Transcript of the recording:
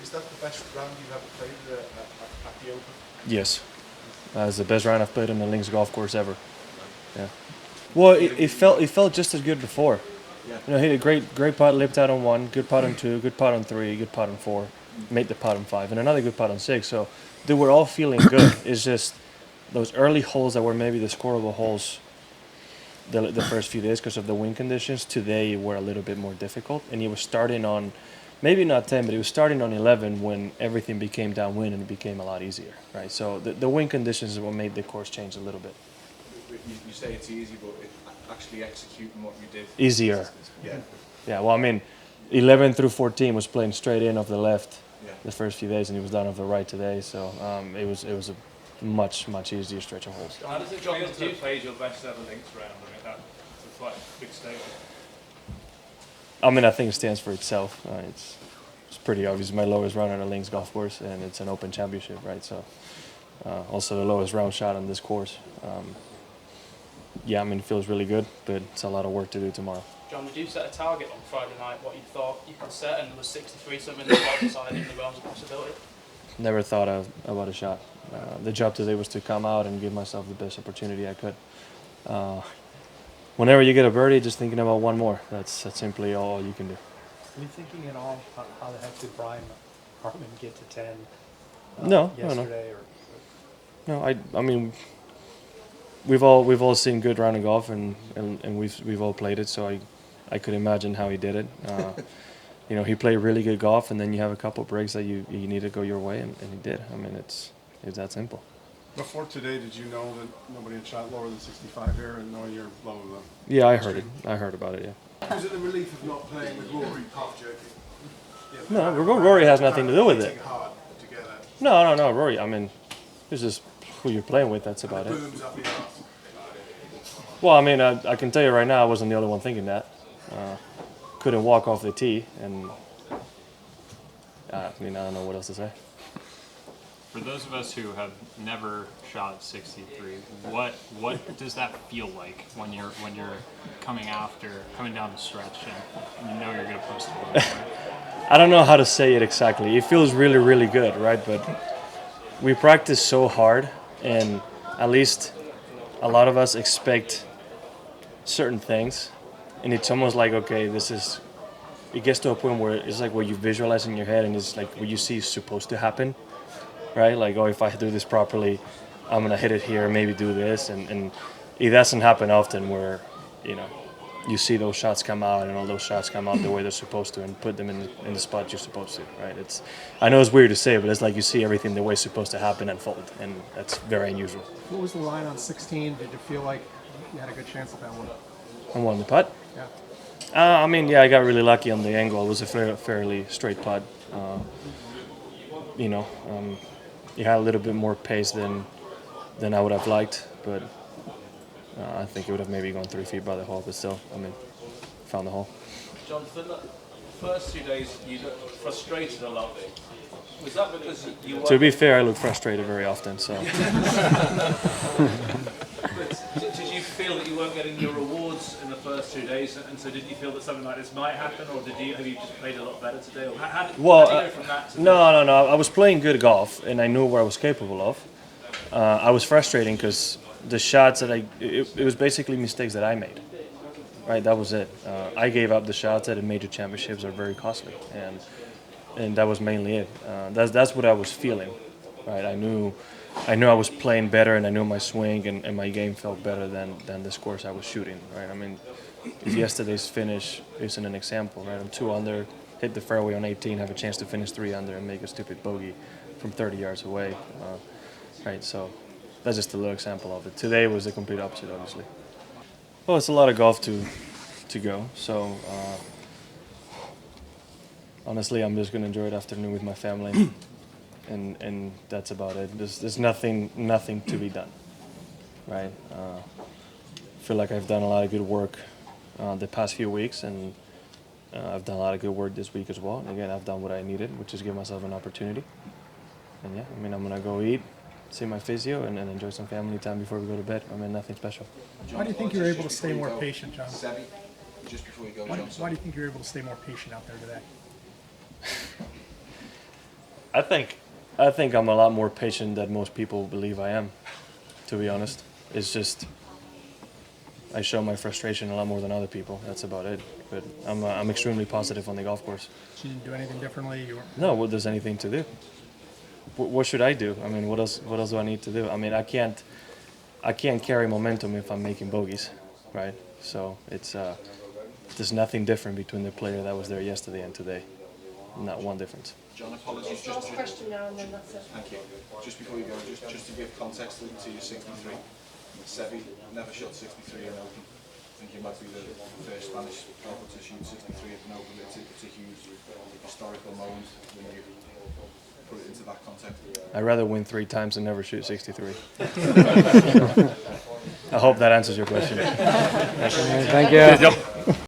Is that the best round you've ever played at the Open? Yes. It's the best round I've played on the links golf course ever. Yeah. Well, it felt just as good before. Yeah. You know, hit a great putt, lipped out on 1, good putt on 2, good putt on 3, good putt on 4, made the putt on 5, and another good putt on 6. So they were all feeling good. It's just those early holes that were maybe the scoreable holes the first few days because of the wind conditions. Today were a little bit more difficult, and he was starting on maybe not 10, but he was starting on 11 when everything became downwind and it became a lot easier, right? So the wind conditions is what made the course change a little bit. You say it's easy, but actually executing what you did. Easier. Yeah. Yeah, well, I mean, 11 through 14 was playing straight in off the left the first few days, and he was down off the right today. So it was a much easier stretch of holes. How does it feel to have played your best ever links round? I mean, that's quite a big statement. I mean, I think it stands for itself. It's pretty obvious. My lowest round on a links golf course, and it's an Open Championship, right? So also the lowest round shot on this course. Yeah, I mean, it feels really good, but it's a lot of work to do tomorrow. Jon, did you set a target on Friday night, what you thought you could set, and was 63 something that outside in the realms of possibility? Never thought about a shot. The job today was to come out and give myself the best opportunity I could. Whenever you get a birdie, just thinking about one more. That's simply all you can do. Are you thinking at all how the heck did Brian Hartman get to 10 yesterday? No. I mean, we've all seen good round of golf, and we've all played it. So I could imagine how he did it. You know, he played really good golf, and then you have a couple breaks that you need to go your way, and he did. I mean, it's that simple. Before today, did you know that nobody had shot lower than 65 here, and knowing you're low of them? Yeah, I heard it. I heard about it. Yeah. Was it the relief of not playing with Rory half joking? No, Rory has nothing to do with it. Hard to get that. No, Rory. I mean, it's just who you're playing with. That's about it. Booms up your ass. Well, I mean, I can tell you right now, I wasn't the only one thinking that. Couldn't walk off the tee, and I mean, I don't know what else to say. For those of us who have never shot 63, what does that feel like when you're coming down the stretch and you know you're going to post it? I don't know how to say it exactly. It feels really good, right? But we practice so hard, and at least a lot of us expect certain things, and it's almost like, okay, it gets to a point where it's like what you visualize in your head, and it's like what you see is supposed to happen. Right, like, oh, if I do this properly, I'm gonna hit it here, maybe do this, and it doesn't happen often where, you know, you see those shots come out and all those shots come out the way they're supposed to and put them in the spot you're supposed to, right? I know it's weird to say, but it's like you see everything the way it's supposed to happen unfold, and that's very unusual. What was the line on 16? Did you feel like you had a good chance at that one? On one, the putt? Yeah. I mean, yeah, I got really lucky on the angle. It was a fairly straight putt. You know, it had a little bit more pace than I would have liked, but I think it would have maybe gone 3 feet by the hole, but still, I mean, found the hole. Jon, for the first 2 days, you looked frustrated a lot. Was that because you were... To be fair, I look frustrated very often, so... Did you feel that you weren't getting your rewards in the first 2 days, and so did you feel that something like this might happen, or have you just played a lot better today? Or how did you go from that to No. I was playing good golf, and I knew what I was capable of. I was frustrating because the shots that it was basically mistakes that I made. Right, that was it. I gave up the shots that in major championships are very costly, and that was mainly it. That's what I was feeling. Right, I knew I was playing better, and I knew my swing and my game felt better than the scores I was shooting. Right, I mean, if yesterday's finish isn't an example, right? I'm 2 under, hit the fairway on 18, have a chance to finish 3 under, and make a stupid bogey from 30 yards away. Right, so that's just a little example of it. Today was the complete opposite, obviously. Well, it's a lot of golf to go, so honestly, I'm just gonna enjoy the afternoon with my family. And that's about it. There's nothing to be done, right? I feel like I've done a lot of good work the past few weeks, and I've done a lot of good work this week as well. And again, I've done what I needed, which is give myself an opportunity. And yeah, I mean, I'm gonna go eat, see my physio, and enjoy some family time before we go to bed. I mean, nothing special. Why do you think you're able to stay more patient, Jon? Just before you go, Why do you think you're able to stay more patient out there today? I think I'm a lot more patient than most people believe I am, to be honest. It's just I show my frustration a lot more than other people. That's about it. But I'm extremely positive on the golf course. You didn't do anything differently? No, what there's anything to do? What should I do? I mean, what else do I need to do? I mean, I can't carry momentum if I'm making bogeys, right? So it's there's nothing different between the player that was there yesterday and today. Not one difference. John, apologies. Last question now, and then that's it. Thank you. Just before you go, just to give context to your 63, Sevi never shot 63 in Open. I think you might be the first Spanish golfer to shoot 63 at an Open. It's a huge historical moment when you put it into that context. I'd rather win 3 times than never shoot 63. I hope that answers your question. Thank you.